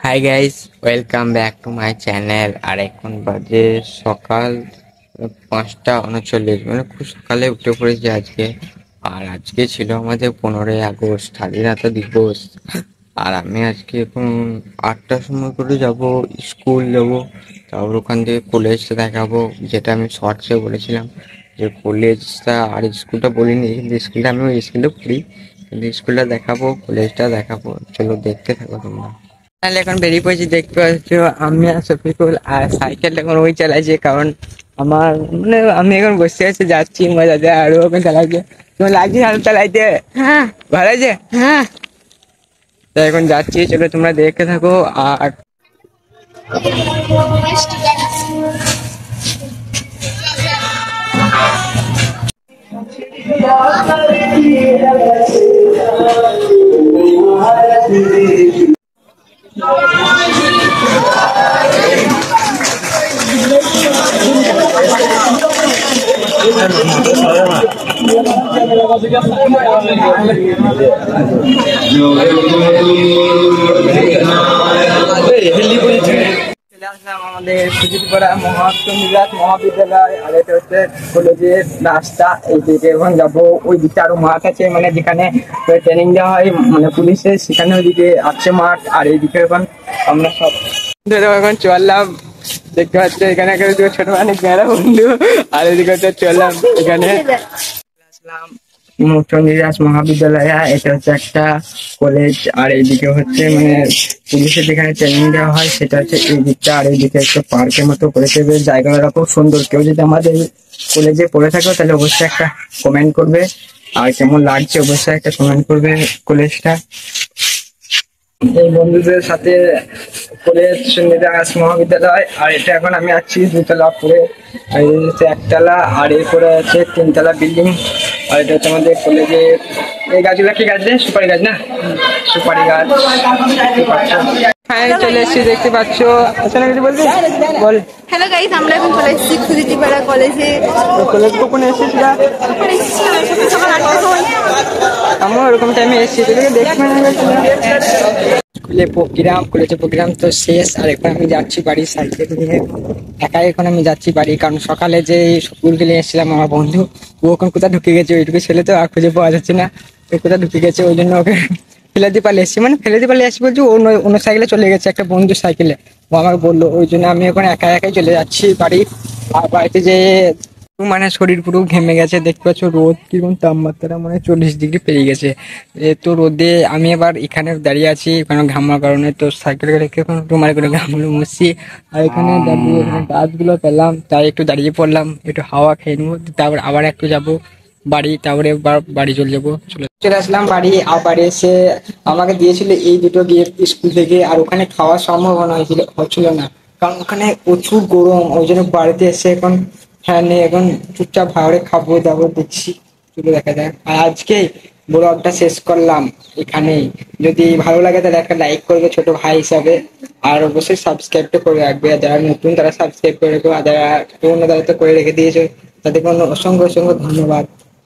High guys, welcome back to my channel. আর এখন বাজে সকাল 5টা 39, মানে খুব সকালে উঠে পড়েছি আজকে। আর আজকে ছিল আমাদের 15ই আগস্ট, স্বাধীনতা দিবস। আর আমি আজকে এখন 8টার সময় করে যাব, স্কুল যাব। তারপর ওখান থেকে কলেজটা দেখাবো, যেটা আমি শর্টসে বলেছিলাম যে কলেজটা আর স্কুলটা বলিনি, কিন্তু স্কুলটা আমি ওই স্কুলে পড়ি, কিন্তু স্কুলটা দেখাবো, কলেজটা দেখাবো। চলো দেখতে থাকো তোমরা। তাহলে এখন বেরিয়ে পড়েছি, দেখতে পাচ্ছ আমি আর শফিকুল। আর সাইকেলটা এখন ওই চালাইছে, কারণ আমার মানে আমি এখন বসে আছি, যাচ্ছি মজাতে, আরো ওখানে চালাইছে। তোমার লাগছে হাল চালাইতে? হ্যাঁ। ভালো আছে? হ্যাঁ। তো এখন যাচ্ছি, চলো তোমরা দেখতে থাকো। আর চলে আসলাম আমাদের সুজিতপাড়া মহাত্মা মহাবিদ্যালয়। আর এটা হচ্ছে কলেজের রাস্তা। এই দিকে এখন যাবো, ওই দিকে আরো মাঠ আছে, মানে যেখানে ট্রেনিং দেওয়া হয় মানে পুলিশের, সেখানে ওইদিকে আছে মাঠ। আর এইদিকে এখন আমরা সব এখন চললাম, দেখতে পাচ্ছি এখানে ছোট মানে মেয়েরা বন্ধু। আর এদিকে হচ্ছে চললাম, এখানে আসলাম চন্দ্রদাস মহাবিদ্যালয়। এটা হচ্ছে একটা কলেজ। আর এইদিকে হচ্ছে মানে পুলিশের যেখানে ট্রেনিং দেওয়া হয়, সেটা হচ্ছে এই দিকটা। আর এইদিকে একটা পার্কের মতো করেছে, বেশ জায়গাটা খুব সুন্দর। কেউ যদি আমাদের কলেজে পড়ে থাকো তাহলে অবশ্যই একটা কমেন্ট করবে, আর কেমন লাগছে অবশ্যই একটা কমেন্ট করবে কলেজটা। এই বন্ধুদের সাথে কলেজ চন্দ্রদাস মহাবিদ্যালয়। আর এটা এখন আমি আছি দুতলা উপরে, আর এই হচ্ছে একতলা, আর এরপরে আছে 3তলা বিল্ডিং। আর এটা হচ্ছে আমাদের কলেজের। এই গাছগুলো কি গাছ রে? সুপারি গাছ না? সুপারি গাছ। হ্যাঁ, চলে এসেছি, দেখতে পাচ্ছ। আসলে কিছু বলবি? বল। হ্যালো গাইস, আমরা এখন চলে এসেছি খুদিটিপাড়া কলেজে। কলেজ কখন এসেছিস? সকাল 8টার সময়। আমিও ওরকম টাইমে এসেছি, তোকে দেখতে কলেজে প্রোগ্রাম তো শেষ। আর এখন আমি যাচ্ছি বাড়ি সাইকেল নিয়ে, একাই এখন আমি যাচ্ছি বাড়ি। কারণ সকালে যে স্কুল গেলে এসেছিলাম আমার বন্ধু, ও এখন কোথায় ঢুকে গেছে, ওইটুকু ছেলে তো আর খুঁজে পাওয়া যাচ্ছে না, ও কোথায় ঢুকে গেছে। ওই জন্য ওকে ফেলে দিয়ে পালিয়ে এসেছি, মানে ফেলে দিয়ে পালিয়ে আসছি বলছি, অন্য সাইকেলে চলে গেছে, একটা বন্ধুর সাইকেলে। ও আমাকে বললো, ওই জন্য আমি এখন একাই চলে যাচ্ছি বাড়ি। আর বাড়িতে যে মানে শরীর পুরো ঘেমে গেছে, দেখতে পাচ্ছ রোদ কিরকম তাপমাত্রা, মানে 40 ডিগ্রি পেরিয়ে গেছে। তো রোদে আমি এবার এখানে দাঁড়িয়ে আছি, কারণ ঘামার কারণে। তো সাইকেল রেখে এখন রুমাল করে ঘামগুলো মুছছি। আর এখানে দাঁড়িয়ে এখানে গাছগুলো পেলাম, তাই একটু দাঁড়িয়ে পড়লাম, একটু হাওয়া খেয়ে নেবো। তারপর আবার একটু যাবো বাড়ি, তারপরে বাড়ি চলে আসলাম বাড়ি। আর বাড়ি এসে আমাকে দিয়েছিল এই দুটো গিফট স্কুল থেকে। আর ওখানে খাওয়ার সম্ভাবনা হচ্ছিল না, কারণ ওখানে প্রচুর গরম। ওই জন্য বাড়িতে এসে এখন ফ্যানে এখন চুপচাপ ভাড়ে খাবো দাবো, দেখছি চলে দেখা যায়। আর আজকে ব্লগটা শেষ করলাম এখানেই। যদি ভালো লাগে তাহলে একটা লাইক করবে ছোট ভাই হিসাবে, আর অবশ্যই সাবস্ক্রাইবটা করে রাখবে। আর যারা নতুন তারা সাবস্ক্রাইব করে রাখবে, আর যারা পুরোনো তারা তো করে রেখে দিয়েছো, তাদেরকে অসংখ্য ধন্যবাদ।